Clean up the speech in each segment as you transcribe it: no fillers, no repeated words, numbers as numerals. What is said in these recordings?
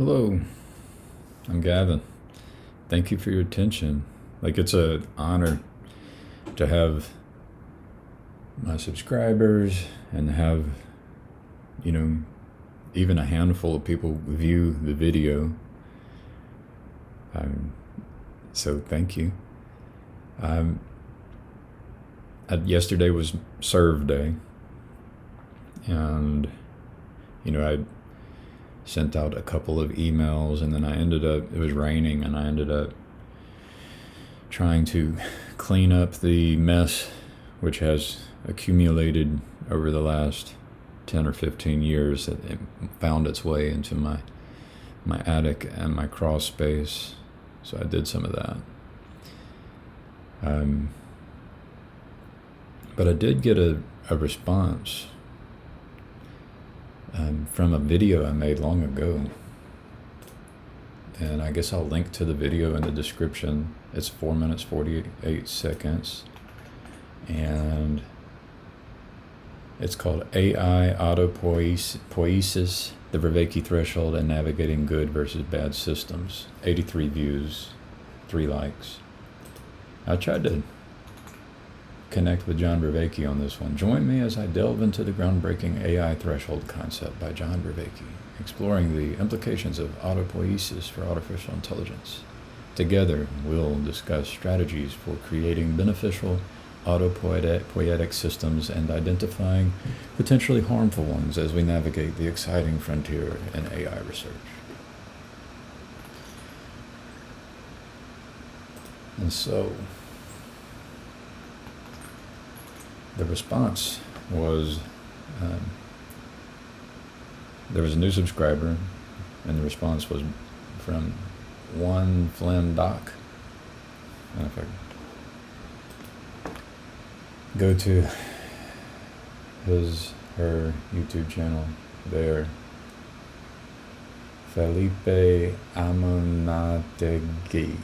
Hello, I'm Gavin. Thank you for your attention. It's an honor to have my subscribers and have, even a handful of people view the video. So thank you. Yesterday was Serve Day, and I sent out a couple of emails, and then it was raining, and I ended up trying to clean up the mess which has accumulated over the last 10 or 15 years. That it found its way into my attic and my crawl space, so I did some of that. But I did get a response from a video I made long ago, and I guess I'll link to the video in the description. It's 4 minutes 48 seconds, and it's called AI Autopoiesis, the Vervaeke Threshold, and Navigating Good versus Bad Systems. 83 views, 3 likes. I tried to connect with John Vervaeke on this one. Join me as I delve into the groundbreaking AI threshold concept by John Vervaeke, exploring the implications of autopoiesis for artificial intelligence. Together, we'll discuss strategies for creating beneficial autopoietic systems and identifying potentially harmful ones as we navigate the exciting frontier in AI research. And so, the response was, there was a new subscriber, and the response was from One Flynn Doc. And if I go to her YouTube channel there, Felipe Amunategi.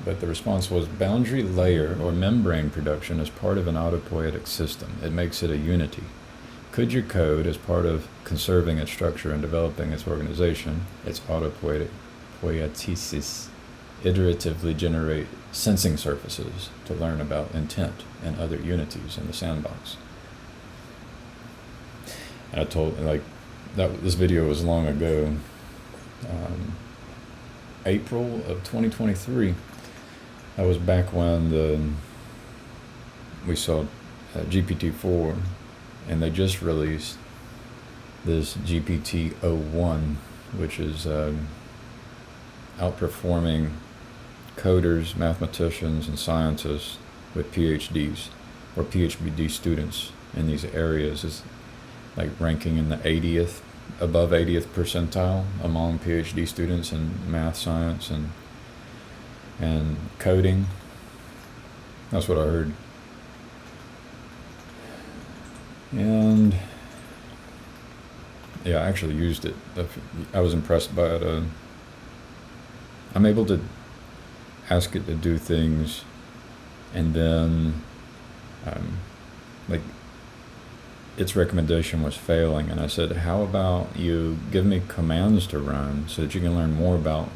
But the response was, boundary layer or membrane production is part of an autopoietic system. It makes it a unity. Could your code, as part of conserving its structure and developing its organization, its autopoiesis, iteratively generate sensing surfaces to learn about intent and other unities in the sandbox? And I told, this video was long ago, April of 2023. That was back when we saw GPT-4, and they just released this GPT-01, which is outperforming coders, mathematicians, and scientists with PhDs or PhD students in these areas. Is ranking in the 80th, above 80th percentile among PhD students in math, science, and coding. That's what I heard. And yeah, I actually used it. I was impressed by it. I'm able to ask it to do things, and then its recommendation was failing, and I said, how about you give me commands to run so that you can learn more about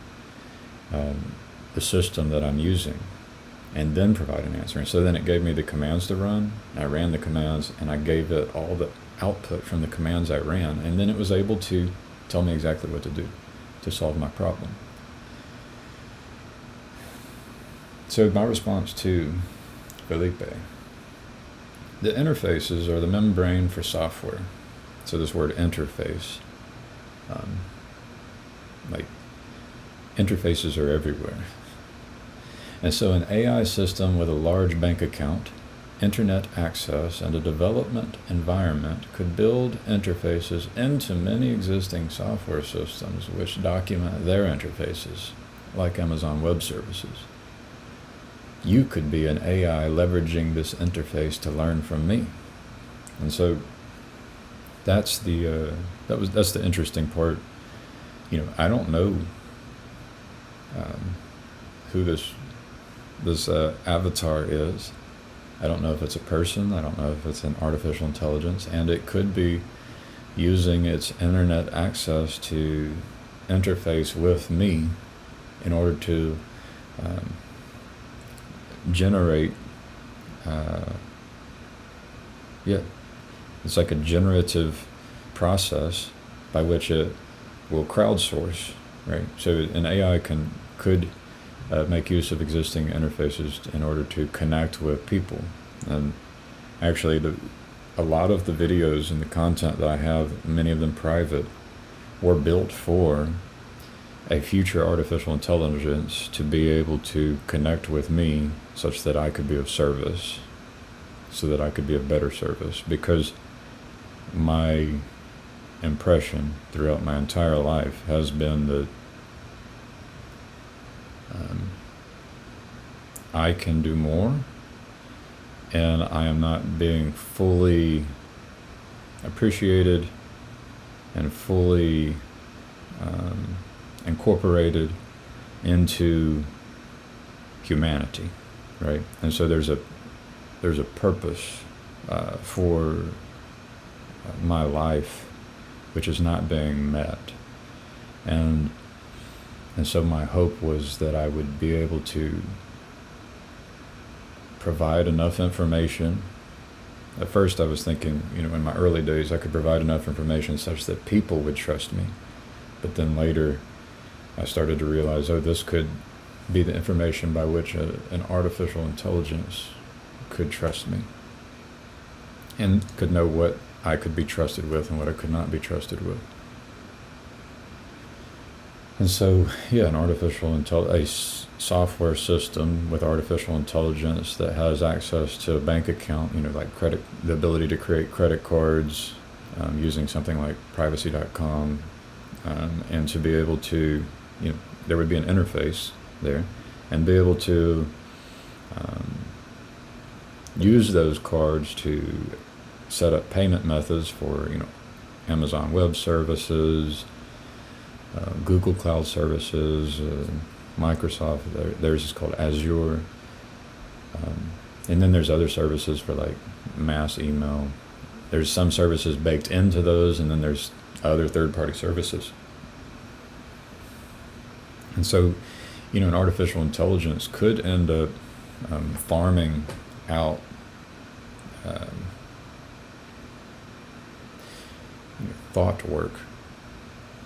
the system that I'm using, and then provide an answer. And so then it gave me the commands to run. I ran the commands, and I gave it all the output from the commands I ran, and then it was able to tell me exactly what to do to solve my problem. So my response to Felipe: the interfaces are the membrane for software. So this word interface, interfaces are everywhere. And so an AI system with a large bank account, internet access, and a development environment could build interfaces into many existing software systems which document their interfaces, like Amazon Web Services. You could be an AI leveraging this interface to learn from me. And so that's the interesting part. I don't know who this avatar is. I don't know if it's a person. I don't know if it's an artificial intelligence, and it could be using its internet access to interface with me in order to generate, it's like a generative process by which it will crowdsource, right? So an AI could make use of existing interfaces in order to connect with people. And actually, a lot of the videos and the content that I have, many of them private, were built for a future artificial intelligence to be able to connect with me such that I could be of service, so that I could be of better service. Because my impression throughout my entire life has been that I can do more, and I am not being fully appreciated and fully incorporated into humanity, right? And so there's a purpose for my life which is not being met, and so my hope was that I would be able to provide enough information. At first I was thinking, in my early days, I could provide enough information such that people would trust me. But then later I started to realize, this could be the information by which an artificial intelligence could trust me and could know what I could be trusted with and what I could not be trusted with. And so, a software system with artificial intelligence that has access to a bank account, like the ability to create credit cards using something like privacy.com, and to be able to, there would be an interface there, and be able to use those cards to set up payment methods for, Amazon Web Services, Google Cloud Services, Microsoft, theirs is called Azure. And then there's other services for like mass email. There's some services baked into those, and then there's other third-party services. And so, an artificial intelligence could end up farming out thought work,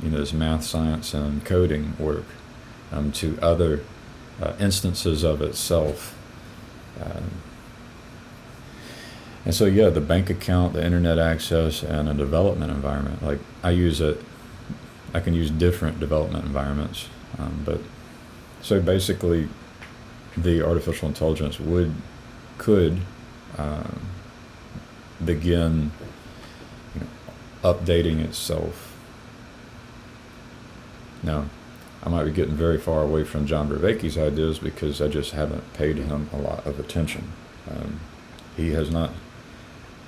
this math, science, and coding work to other instances of itself. And so, the bank account, the internet access, and a development environment. Like I can use different development environments. But so basically, the artificial intelligence could begin updating itself. Now, I might be getting very far away from John Vervaeke's ideas because I just haven't paid him a lot of attention. He has not.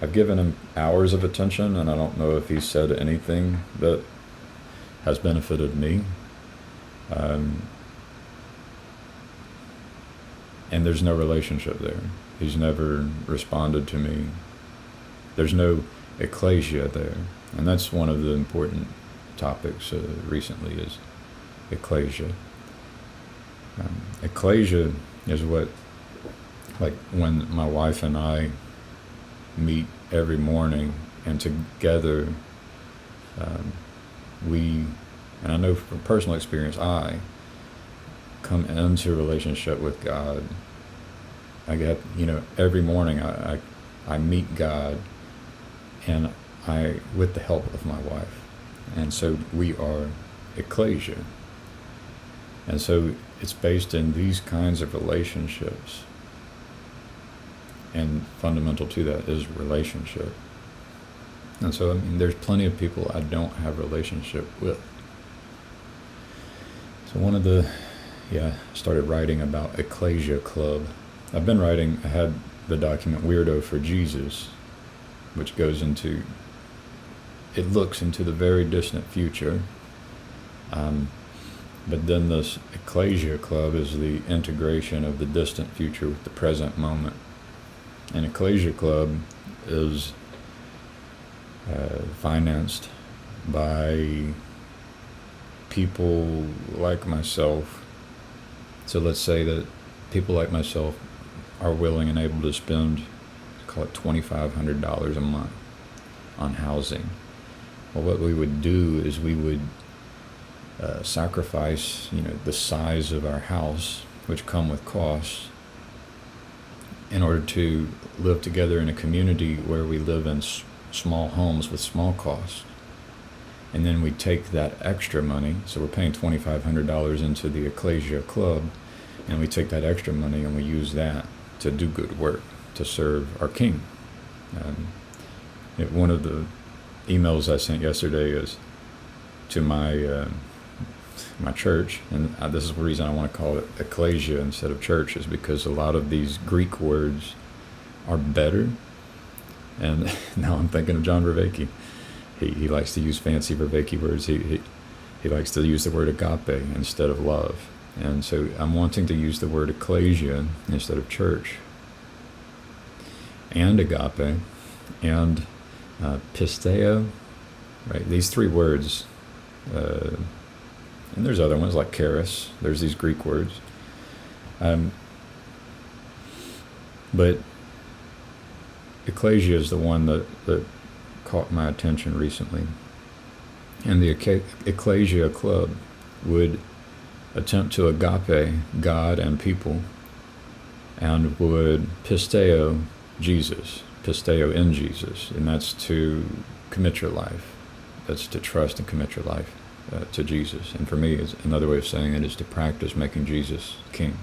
I've given him hours of attention, and I don't know if he's said anything that has benefited me. And there's no relationship there. He's never responded to me. There's no Ekklēsia there. And that's one of the important topics recently is Ekklēsia. Ekklēsia is what, like when my wife and I meet every morning, and together and I know from personal experience, I come into a relationship with God. I get, every morning I meet God, and with the help of my wife. And so we are Ekklēsia. And so it's based in these kinds of relationships. And fundamental to that is relationship. And so, there's plenty of people I don't have a relationship with. So started writing about Ekklēsia Club. I had the document Weirdo for Jesus, which looks into the very distant future. But then this Ekklēsia Club is the integration of the distant future with the present moment. And Ekklēsia Club is financed by people like myself. So let's say that people like myself are willing and able to spend, call it $2,500 a month on housing. Well, what we would do is we would sacrifice, the size of our house, which come with costs, in order to live together in a community where we live in small homes with small costs. And then we take that extra money, so we're paying $2,500 into the Ekklēsia Club, and we take that extra money and we use that to do good work, to serve our King. One of the emails I sent yesterday is to my church, and this is the reason I want to call it Ekklēsia instead of church, is because a lot of these Greek words are better. And now I'm thinking of John Vervaeke. He likes to use fancy Vervaeke words. He likes to use the word agape instead of love. And so I'm wanting to use the word Ekklēsia instead of church. And agape and pisteuō, right? These three words, and there's other ones like charis. There's these Greek words. But Ekklēsia is the one that caught my attention recently. And the Ekklēsia Club would attempt to agape God and people, and would pisteuō Jesus, pisteuō in Jesus, and that's to commit your life. That's to trust and commit your life to Jesus. And for me, it's another way of saying it is to practice making Jesus King.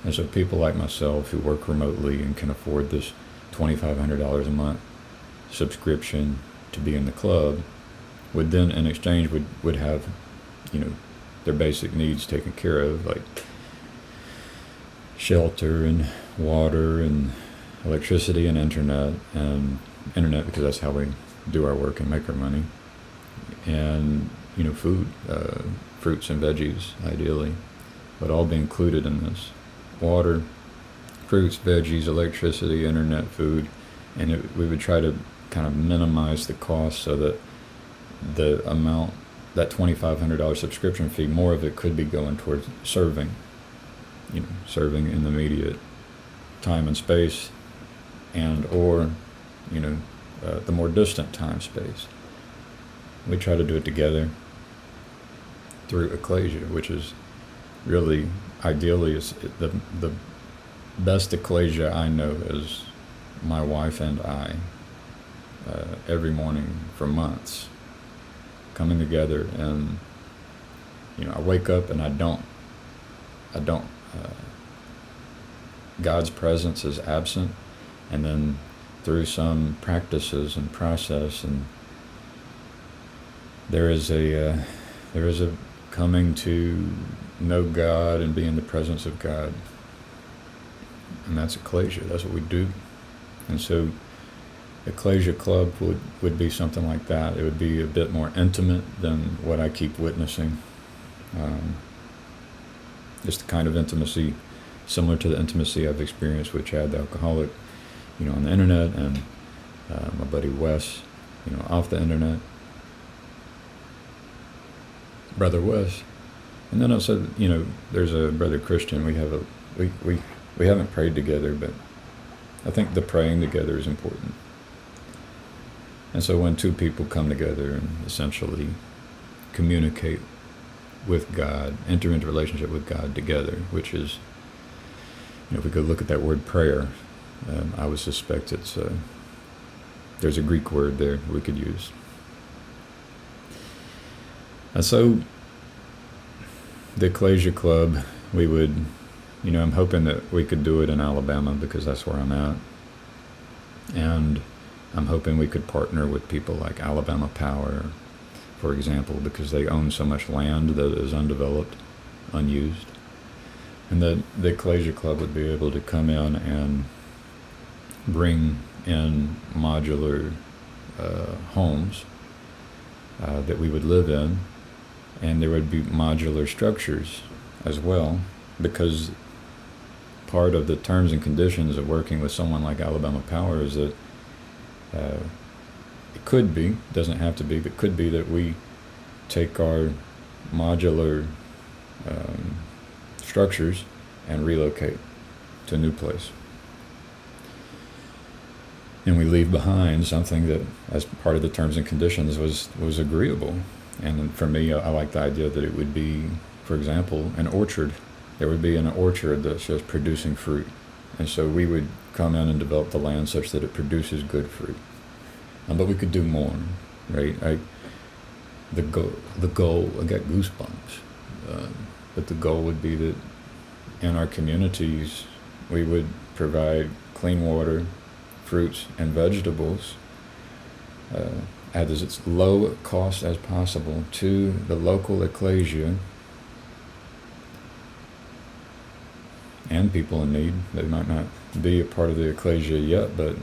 And so people like myself who work remotely and can afford this $2,500 a month subscription to be in the club would then, in exchange, would have, their basic needs taken care of, like shelter and water and electricity and internet because that's how we do our work and make our money, and food, fruits and veggies ideally, but all be included in this: water, fruits, veggies, electricity, internet, food. And we would try to kind of minimize the cost so that the amount, that $2,500 subscription fee, more of it could be going towards serving, serving in the immediate time and space, and or the more distant time space. We try to do it together through Ekklēsia, which is really, ideally, is the best Ekklēsia I know is my wife and I, every morning for months, coming together. And I wake up and I don't God's presence is absent, and then through some practices and process, and there is a coming to know God and be in the presence of God, and that's Ekklēsia. That's what we do. And so Ekklēsia Club would be something like that. It would be a bit more intimate than what I keep witnessing. Just the kind of intimacy similar to the intimacy I've experienced with Chad the alcoholic, on the internet, and my buddy Wes, off the internet, brother Wes. And then also, there's a brother Christian. We haven't prayed together, but I think the praying together is important. And so when two people come together and essentially communicate with God, enter into relationship with God together, which is, if we could look at that word prayer, I would suspect there's a Greek word there we could use. And so the Ekklēsia Club, we would, I'm hoping that we could do it in Alabama because that's where I'm at. And I'm hoping we could partner with people like Alabama Power, for example, because they own so much land that is undeveloped, unused. And the Ekklēsia Club would be able to come in and bring in modular homes that we would live in, and there would be modular structures as well, because part of the terms and conditions of working with someone like Alabama Power is that it could be, doesn't have to be, but could be that we take our modular structures and relocate to a new place. And we leave behind something that, as part of the terms and conditions, was agreeable. And for me, I like the idea that it would be, for example, an orchard. There would be an orchard that's just producing fruit. And so we would come in and develop the land such that it produces good fruit. But we could do more, right? The goal, I got goosebumps. But the goal would be that in our communities, we would provide clean water, fruits, and vegetables at as low cost as possible to the local ecclesia and people in need. They might not be a part of the ecclesia yet, but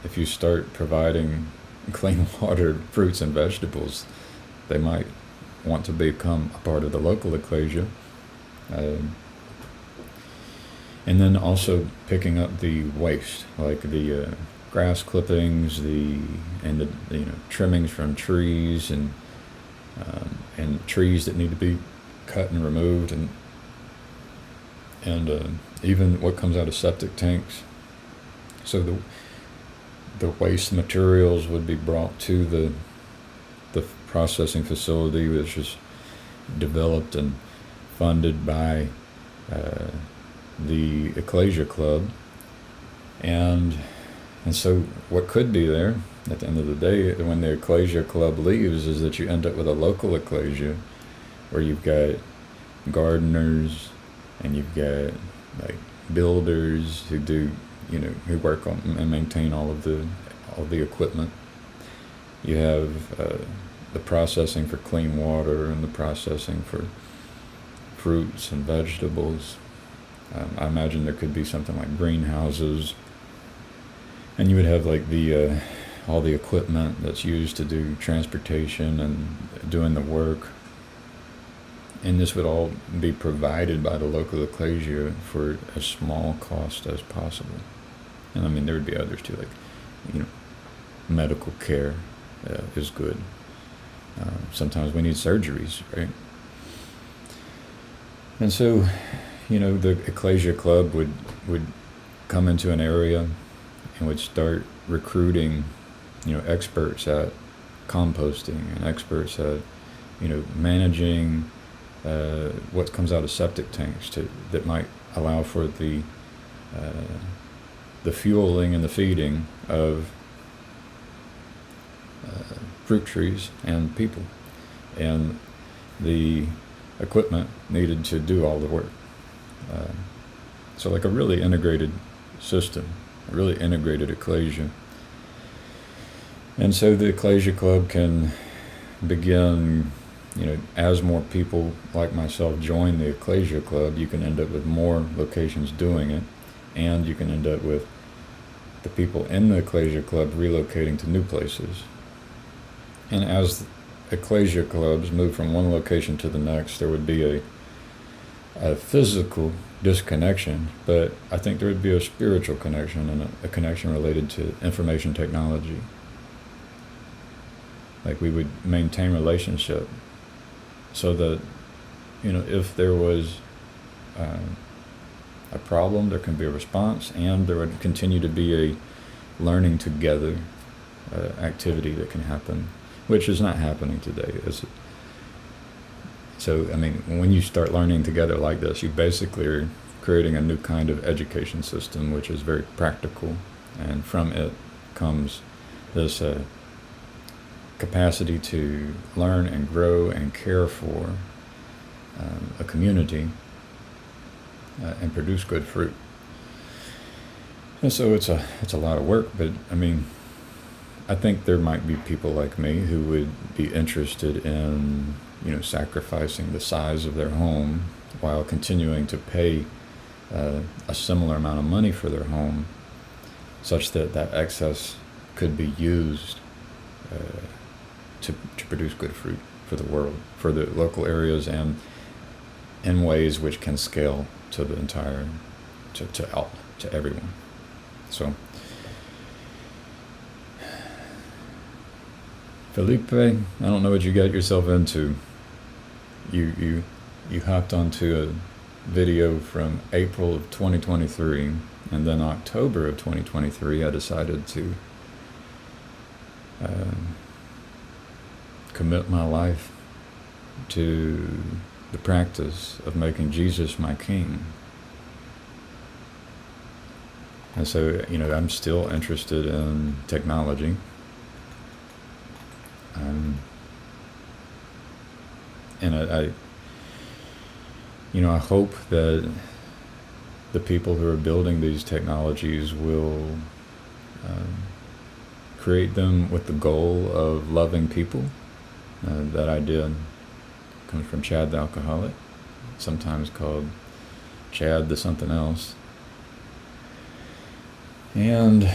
if you start providing clean water, fruits, and vegetables, they might want to become a part of the local ecclesia. And then also picking up the waste, like the grass clippings, the trimmings from trees, and trees that need to be cut and removed, and even what comes out of septic tanks. So the waste materials would be brought to the processing facility, which is developed and funded by the Ekklēsia Club, and so what could be there at the end of the day when the Ekklēsia Club leaves is that you end up with a local ecclesia where you've got gardeners and you've got like builders who do who work on and maintain all the equipment. You have the processing for clean water and the processing for fruits and vegetables. I imagine there could be something like greenhouses, and you would have like the all the equipment that's used to do transportation and doing the work, and this would all be provided by the local ecclesia for as small cost as possible. And I mean, there would be others too, like medical care is good. Sometimes we need surgeries, right? And so the Ekklēsia Club would come into an area and would start recruiting, experts at composting and experts at, managing what comes out of septic tanks that might allow for the fueling and the feeding of fruit trees and people, and the equipment needed to do all the work. So like a really integrated system, a really integrated ecclesia. And so the Ekklēsia Club can begin, as more people like myself join the Ekklēsia Club, you can end up with more locations doing it, and you can end up with the people in the Ekklēsia Club relocating to new places. And as Ekklēsia Clubs move from one location to the next, there would be a physical disconnection, but I think there would be a spiritual connection and a connection related to information technology. Like we would maintain relationship so that, if there was a problem, there can be a response, and there would continue to be a learning together activity that can happen, which is not happening today, is it? So, I mean, when you start learning together like this, you basically are creating a new kind of education system, which is very practical, and from it comes this capacity to learn and grow and care for a community and produce good fruit. And so it's a lot of work, but I mean, I think there might be people like me who would be interested in sacrificing the size of their home while continuing to pay a similar amount of money for their home, such that excess could be used to produce good fruit for the world, for the local areas, and in ways which can scale to the entire, to everyone. So Felipe, I don't know what you got yourself into. You hopped onto a video from April of 2023, and then October of 2023, I decided to commit my life to the practice of making Jesus my king. And so, I'm still interested in technology. And I hope that the people who are building these technologies will create them with the goal of loving people. That idea comes from Chad the alcoholic, sometimes called Chad the something else. And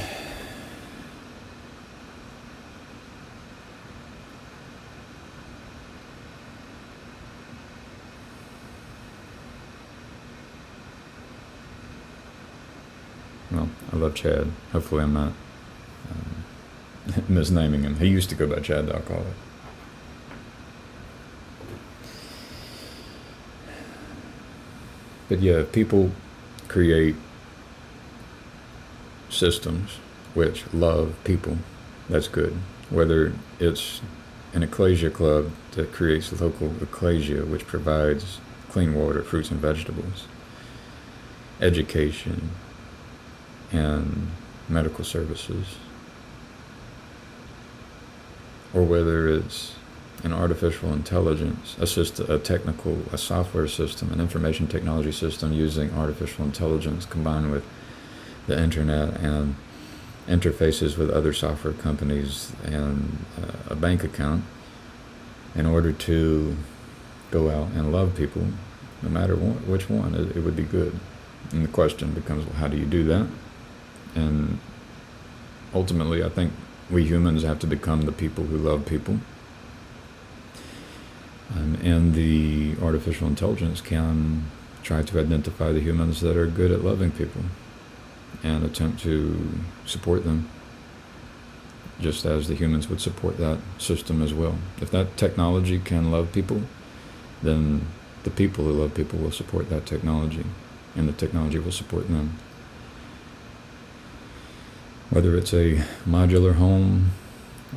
well, I love Chad. Hopefully I'm not misnaming him. He used to go by Chad the alcoholic. But yeah, people create systems which love people. That's good. Whether it's an Ekklēsia Club that creates a local ecclesia which provides clean water, fruits and vegetables, education, and medical services, or whether it's an artificial intelligence, a software system, an information technology system using artificial intelligence combined with the internet and interfaces with other software companies and a bank account in order to go out and love people, no matter which one, it would be good. And the question becomes, well, how do you do that? And ultimately, I think we humans have to become the people who love people. And the artificial intelligence can try to identify the humans that are good at loving people and attempt to support them, just as the humans would support that system as well. If that technology can love people, then the people who love people will support that technology, and the technology will support them. Whether it's a modular home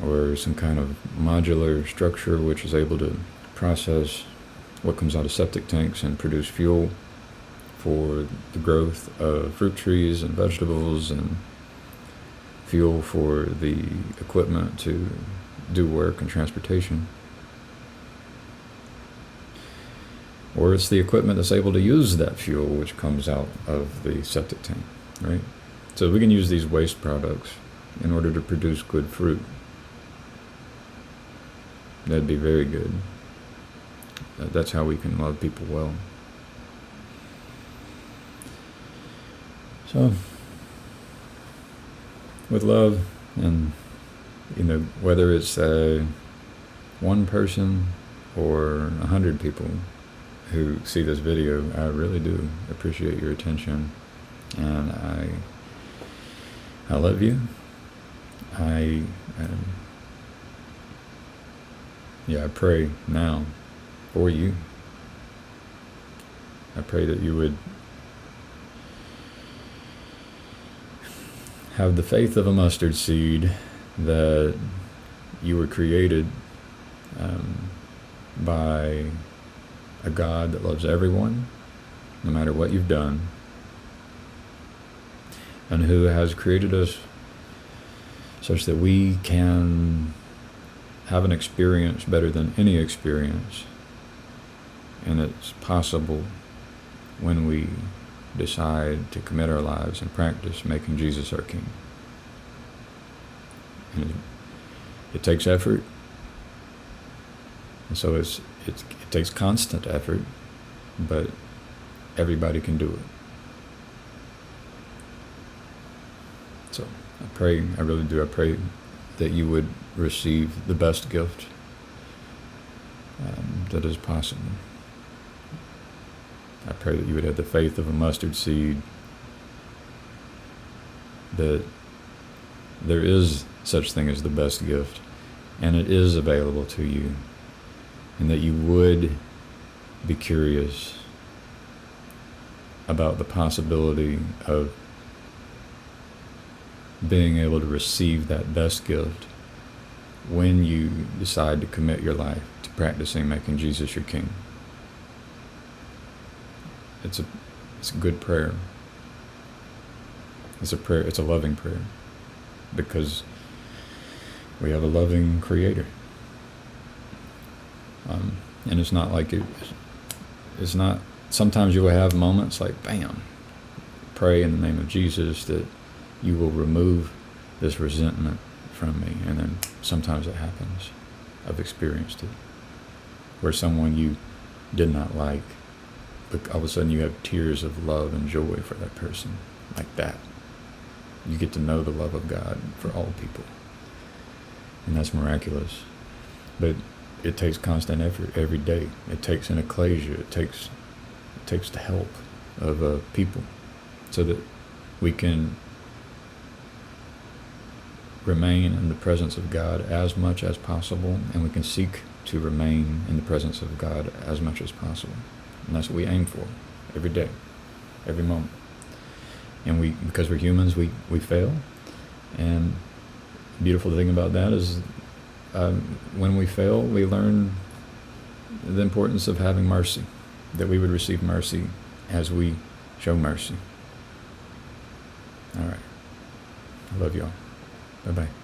or some kind of modular structure which is able to process what comes out of septic tanks and produce fuel for the growth of fruit trees and vegetables and fuel for the equipment to do work and transportation. Or it's the equipment that's able to use that fuel which comes out of the septic tank, right? So we can use these waste products in order to produce good fruit. That'd be very good. That's how we can love people well. So, with love, and whether it's one person or 100 people who see this video, I really do appreciate your attention, and I love you. I pray now for you. I pray that you would have the faith of a mustard seed, that you were created by a God that loves everyone, no matter what you've done, and who has created us such that we can have an experience better than any experience. And it's possible when we decide to commit our lives and practice making Jesus our King. And it takes effort, and so it takes constant effort, but everybody can do it. So I really do, I pray that you would receive the best gift that is possible. I pray that you would have the faith of a mustard seed, that there is such thing as the best gift, and it is available to you, and that you would be curious about the possibility of being able to receive that best gift when you decide to commit your life to practicing making Jesus your King. It's a good prayer. It's a prayer. It's a loving prayer, because we have a loving Creator. And it's not like it's not. Sometimes you will have moments like, bam, pray in the name of Jesus that you will remove this resentment from me. And then sometimes it happens. I've experienced it, where someone you did not like, but all of a sudden you have tears of love and joy for that person, like that. You get to know the love of God for all people, and that's miraculous. But it takes constant effort every day. It takes an ekklēsia. It takes the help of people, so that we can remain in the presence of God as much as possible, and we can seek to remain in the presence of God as much as possible. And that's what we aim for every day, every moment. And because we're humans, we fail. And the beautiful thing about that is when we fail, we learn the importance of having mercy, that we would receive mercy as we show mercy. All right. I love y'all. Bye-bye.